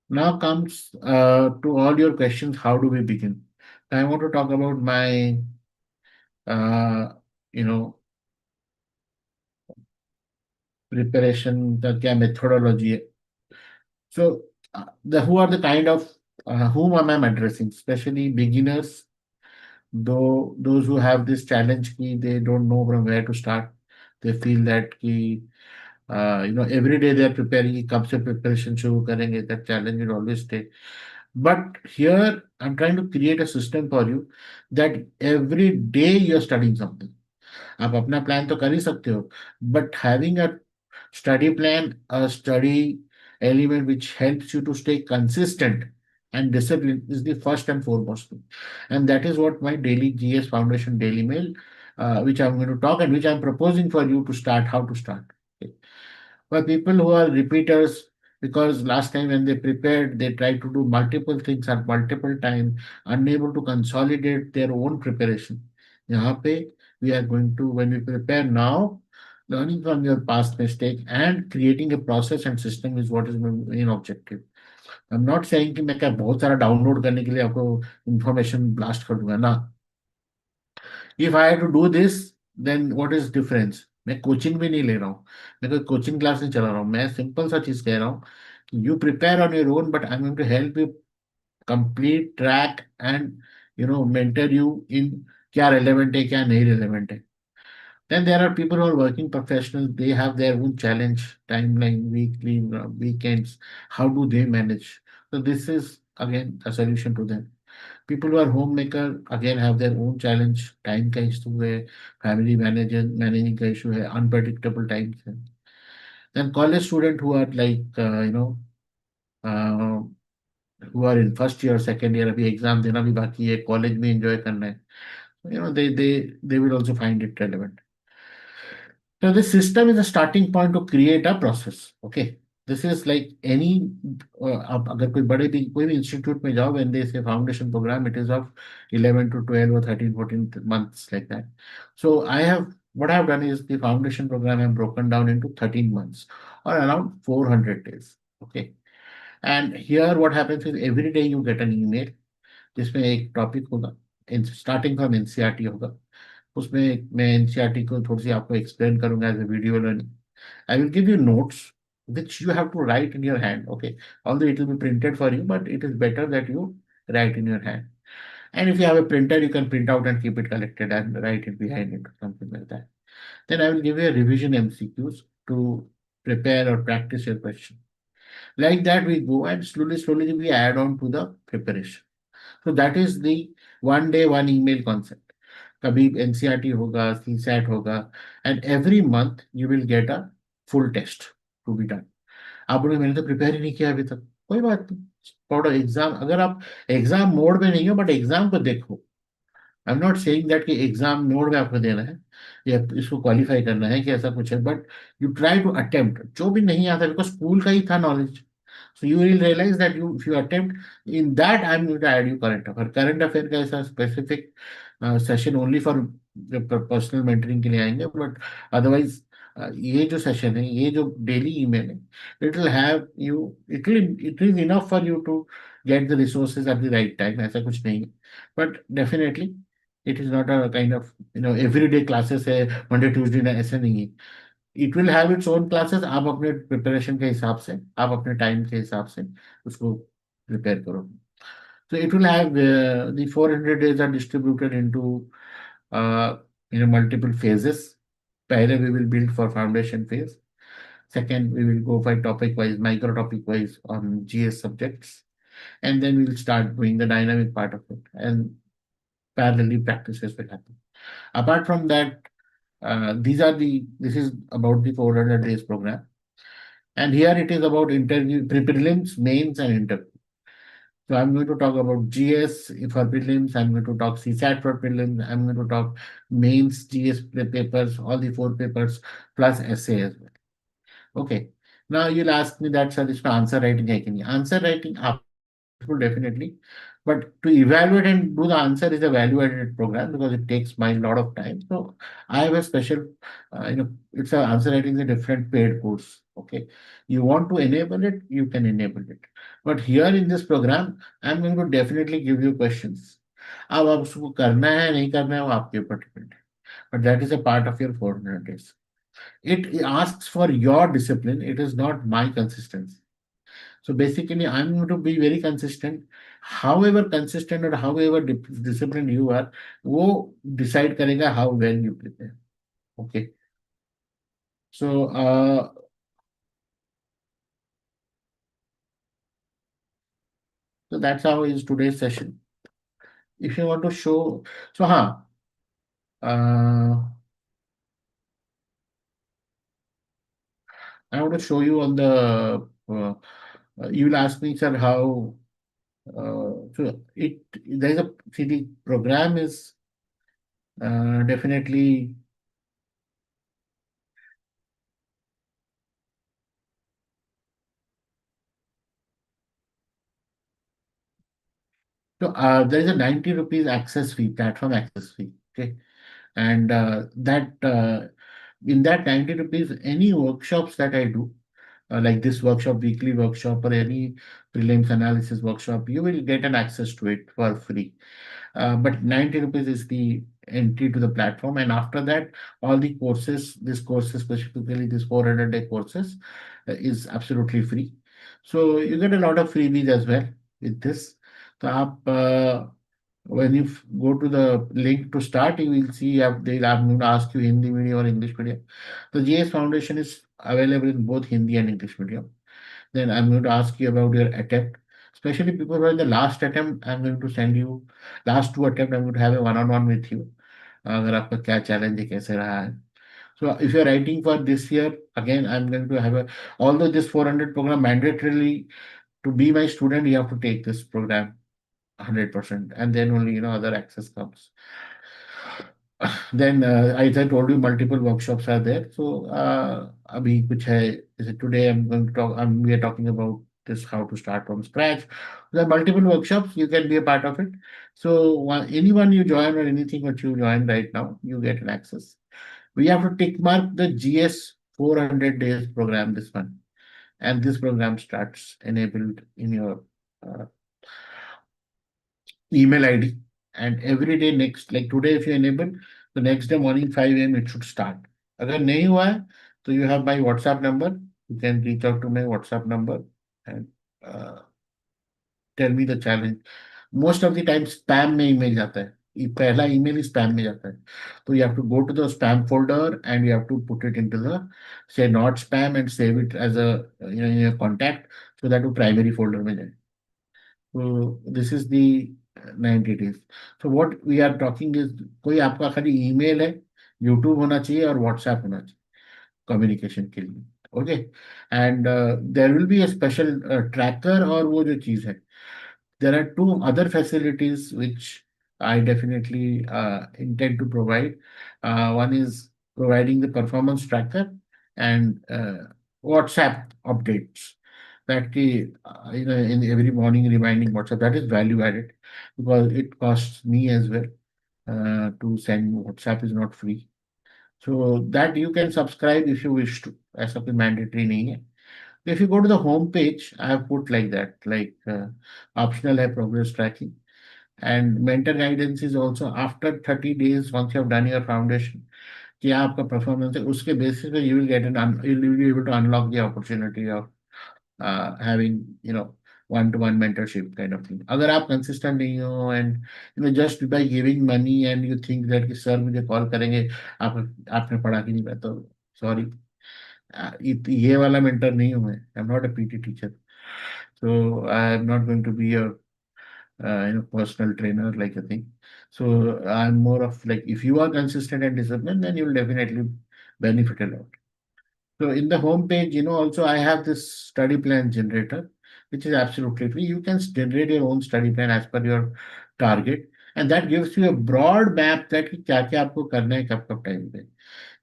Now comes to all your questions. How do we begin? I want to talk about my, uh, you know, preparation, the क्या methodology है. So the who are the kind of whom am I addressing? Especially beginners, though those who have this challenge ki they don't know from where to start. They feel that ki every day they are preparing कि कब से preparation शुरू करेंगे. That challenge will always stay. But here I'm trying to create a system for you that every day you are studying something. आप अपना plan तो कर ही सकते हो, but having a study plan, a study element which helps you to stay consistent and disciplined is the first and foremost thing. And that is what my daily GS Foundation daily mail, which I'm going to talk and which I'm proposing for you to start, how to start. Okay. For people who are repeaters, because last time when they prepared, they tried to do multiple things at multiple time, unable to consolidate their own preparation. यहाँ पे we are going to, when we prepare now, learning from your past mistake and creating a process and system is what is my main objective. I'm not saying कि मैं क्या बहुत सारा download करने के लिए आपको इंफॉर्मेशन ब्लास्ट कर दूंगा ना. If I have to do this, then what is difference. मैं कोचिंग भी नहीं ले रहा हूँ, मैं कोई कोचिंग क्लास नहीं चला रहा हूँ. मैं सिंपल सा चीज कह रहा हूँ कि you prepare on your own, but I am going to help you complete track and mentor you in क्या रेलेवेंट है, क्या नहीं रेलेवेंट है. Then there are people who are working professionals. They have their own challenge, timeline, weekly, weekends. How do they manage? So this is again a solution to them. People who are homemaker again have their own challenge. Time का issue है, family manager managing का issue है, unpredictable times है. Then college student who are like uh, who are in first year, second year, अभी exam देना भी बाकी है, college में enjoy करना है. They will also find it relevant. So this system is a starting point to create a process. Okay. This is like any आप अगर कोई बड़े भी कोई भी इंस्टीट्यूट में जाओ, when they say foundation program, it is of 11 to 12 or 13, 14 months like that. So what I have done is the foundation program I have broken down into 13 months or around 400 days. Okay. And here what happens is every day you get an email जिसमें एक topic होगा, starting from NCERT होगा. उसमें मैं NCERT को थोड़ी सी आपको explain करूंगा as a video learning. I will give you notes which you have to write in your hand. Okay. Although it will be printed for you, but it is better that you write in your hand. And if you have a printer, you can print out and keep it collected and write it behind it or something like that. Then I will give you a revision MCQs to prepare or practice your question. Like that, we go and slowly we add on to the preparation. So that is the one day, one email concept. कभी NCERT होगा, CSAT होगा, and every month you will get a full test to be done. आप बोले मैंने तो prepare ही नहीं किया अभी तक, कोई बात नहीं. पढ़ो एग्जाम, अगर आप एग्जाम मोड में नहीं हो बट एग्जाम को देखो. I am not saying that कि एग्जाम मोड में आपको देना है या इसको क्वालिफाई करना है कि ऐसा कुछ है, but you try to attempt जो भी नहीं आता, बिकॉज स्कूल का ही था knowledge. So you will realize that if you attempt in that, I'm going to add you current affair. Current affair का ऐसा specific session only for personal mentoring के लिए आएंगे, but otherwise ये जो session है, ये जो daily email है, it will have you, it is enough for you to get the resources at the right time. ऐसा कुछ नहीं है, but definitely it is not a kind of everyday classes है Monday Tuesday ना, ऐसा नहीं है. It will have its own classes. आप अपने प्रिपरेशन के हिसाब से, आप अपने टाइम के हिसाब से उसको प्रिपेयर करो. So it will have the 400 days are distributed into multiple phases. पहले we will build for foundation phase. Second, we will go by topic wise, micro topic wise on GS subjects, and then we'll start doing the dynamic part of it. And parallelly practices will happen. Apart from that, this is about the 400 days program. And here it is about interview, prelims, mains, and interview. So I'm going to talk about GS for prelims. I'm going to talk CSAT for prelims. I'm going to talk mains, GS papers, all the four papers plus essay as well. Okay. Now you'll ask me that, sir, इसमें answer writing है कि नहीं? Answer writing आपको useful definitely, but to evaluate and do the answer is a value-added program because it takes my lot of time. So I have a special, it's a answer writing is a different paid course. Okay, you want to enable it, you can enable it. But here in this program, I'm going to definitely give you questions. अब आप उसको करना है नहीं करना है वो आपके ऊपर डिपेंड है. But that is a part of your 400 days. It asks for your discipline. It is not my consistency. So basically, I'm going to be very consistent. However consistent or however disciplined you are, वो decide करेगा how well you prepare. Okay. So that's how is today's session. If you want to show, so uh, I want to show you on the. You will ask me, sir, how. So it there is a see the program is definitely. So there is a 90 rupees access fee, platform access fee. Okay. And that in that 90 rupees, any workshops that I do, like this workshop, weekly workshop, or any prelims analysis workshop, you will get an access to it for free. But 90 rupees is the entry to the platform. And after that, all the courses, this courses, specifically this 400-day courses, is absolutely free. So you get a lot of freebies as well with this. So when you go to the link to start, you will see they'll going to ask you Hindi medium or English medium. The GS Foundation is available in both Hindi and English medium. Then I'm going to ask you about your attempt. Especially people who are in the last attempt, I'm going to send you last two attempt. I'm going to have a one-on-one with you. अगर आपका क्या challenge है कैसे रहा है. So if you're writing for this year, again, I'm going to have although this 400 program mandatorily to be my student, you have to take this program 100%, and then only other access comes. Then as I told you, multiple workshops are there. So abhi kuch hai, is it today I'm going to talk. We are talking about this how to start from scratch. There are multiple workshops. You can be a part of it. So anyone you join or anything that you join right now, you get an access. We have to tick mark the GS 400 days program this one, and this program starts enabled in your uh, email ID. And every day next, like today, if you enable, the next day morning 5 a.m. it should start. अगर नहीं हुआ है, तो you have my WhatsApp number. You can reach out to my WhatsApp number and uh, tell me the challenge. Most of the time spam में email जाता है. पहला email ही spam में जाता है. So you have to go to the spam folder and you have to put it into the say not spam and save it as a in your contact so that वो primary folder में जाए. So this is the 90 days. So what we are talking is कोई आपका खाली email है, YouTube होना चाहिए और व्हाट्सएप होना चाहिए कम्युनिकेशन के लिए. Okay. And there will be a special tracker और वो जो चीज है. There are two other facilities which I definitely intend to provide. One is providing the performance tracker and WhatsApp updates. That in every morning reminding WhatsApp, that is value added because it costs me as well to send. WhatsApp is not free. So that you can subscribe if you wish to. ऐसा कोई mandatory नहीं है. If you go to the home page, I have put like that, like optional है progress tracking. And mentor guidance is also after 30 days, once you have done your foundation, क्या आपका performance है, उसके basis पे you will get an you will be able to unlock the opportunity of having one to one mentorship kind of thing. अगर आप consistent नहीं हो and just by giving money and you think that कि sir मुझे call करेंगे, आप आपने पढ़ा कि नहीं पढ़ा, तो सॉरी, ये वाला मेंटर नहीं हूँ मैं. I am not a PT teacher, so I am not going to be your personal trainer like a thing. So I'm more of like, if you are consistent and disciplined, then you will definitely benefit a lot. So in the home page, also I have this study plan generator, which is absolutely free. You can generate your own study plan as per your target, and that gives you a broad map that कि क्या क्या आपको करना है कब कब time पे.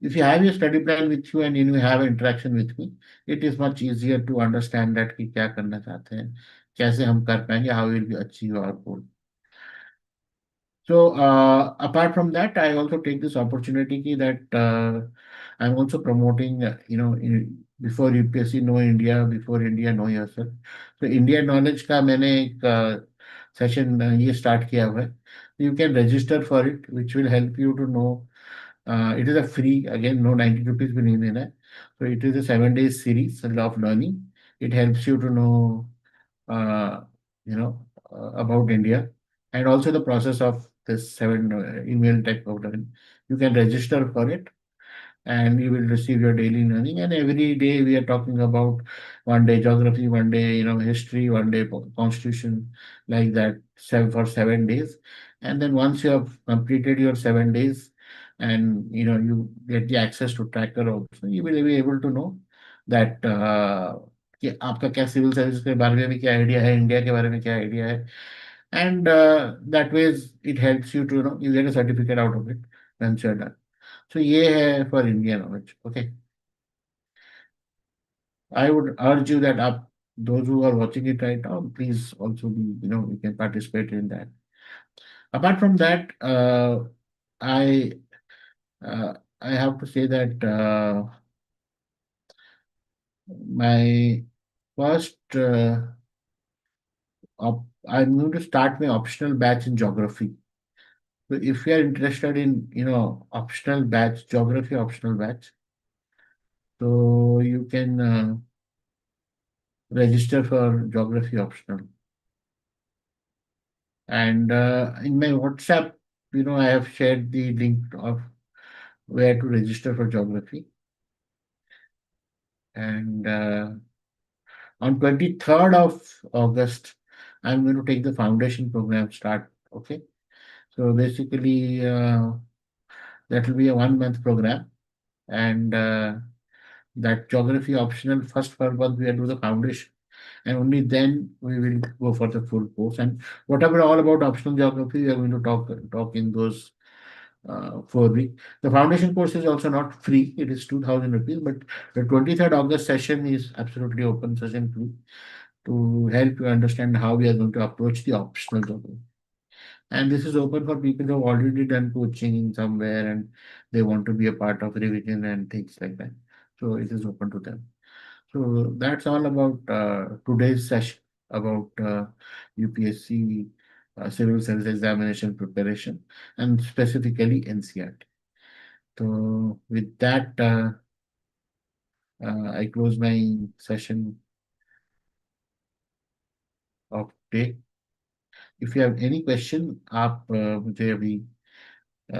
If you have your study plan with you and you have interaction with me, it is much easier to understand that कि क्या करना चाहते हैं, कैसे हम कर पाएंगे, how will we achieve our goal. So apart from that, I also take this opportunity that I'm also promoting, before UPSC know India, before India know yourself. So India knowledge का मैंने एक सेशन ये start किया हुआ है. You can register for it, which will help you to know. It is a free, again, no 90 rupees भी नहीं देना है. So it is a 7 days series of learning. It helps you to know, uh, about India, and also the process of this seven email type of learning. You can register for it and you will receive your daily learning. And every day we are talking about one day geography, one day, history, one day constitution, like that, for 7 days. And then once you have completed your 7 days, and you get the access to tracker also, you will be able to know that कि आपका क्या civil service के बारे में क्या idea है, India के बारे में क्या आइडिया है. And that ways it helps you to, you get a certificate out of it once you're done. So ये है for India knowledge. Okay. I would urge you that those who are watching it right now, please also be, you can participate in that. Apart from that, I uh, I have to say that my first I'm going to start my optional batch in geography. So if you are interested in, optional batch, geography optional batch, so you can register for geography optional. And in my WhatsApp, I have shared the link of where to register for geography. And on 23rd of August, I'm going to take the foundation program start. Okay. So basically, that will be a 1 month program. And that geography optional, first for month, we will do the foundation. And only then we will go for the full course. And whatever all about optional geography, we are going to talk in those 4 weeks. The foundation course is also not free; it is 2,000 rupees. But the 23rd August session is absolutely open session to help you understand how we are going to approach the optional geography. And this is open for people who have already done coaching in somewhere and they want to be a part of revision and things like that. So it is open to them. So that's all about today's session about UPSC civil service examination preparation and specifically NCRT. So with that, I close my session of today. If you have any question, आप मुझे अभी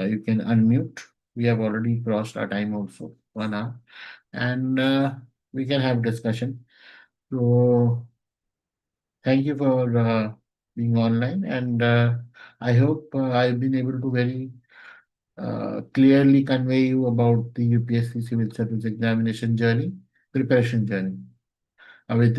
you can unmute. We have already crossed our time also, 1 hour, and we can have discussion. So thank you for being online, and I hope I've been able to very clearly convey you about the UPSC civil service examination journey, preparation journey. With this.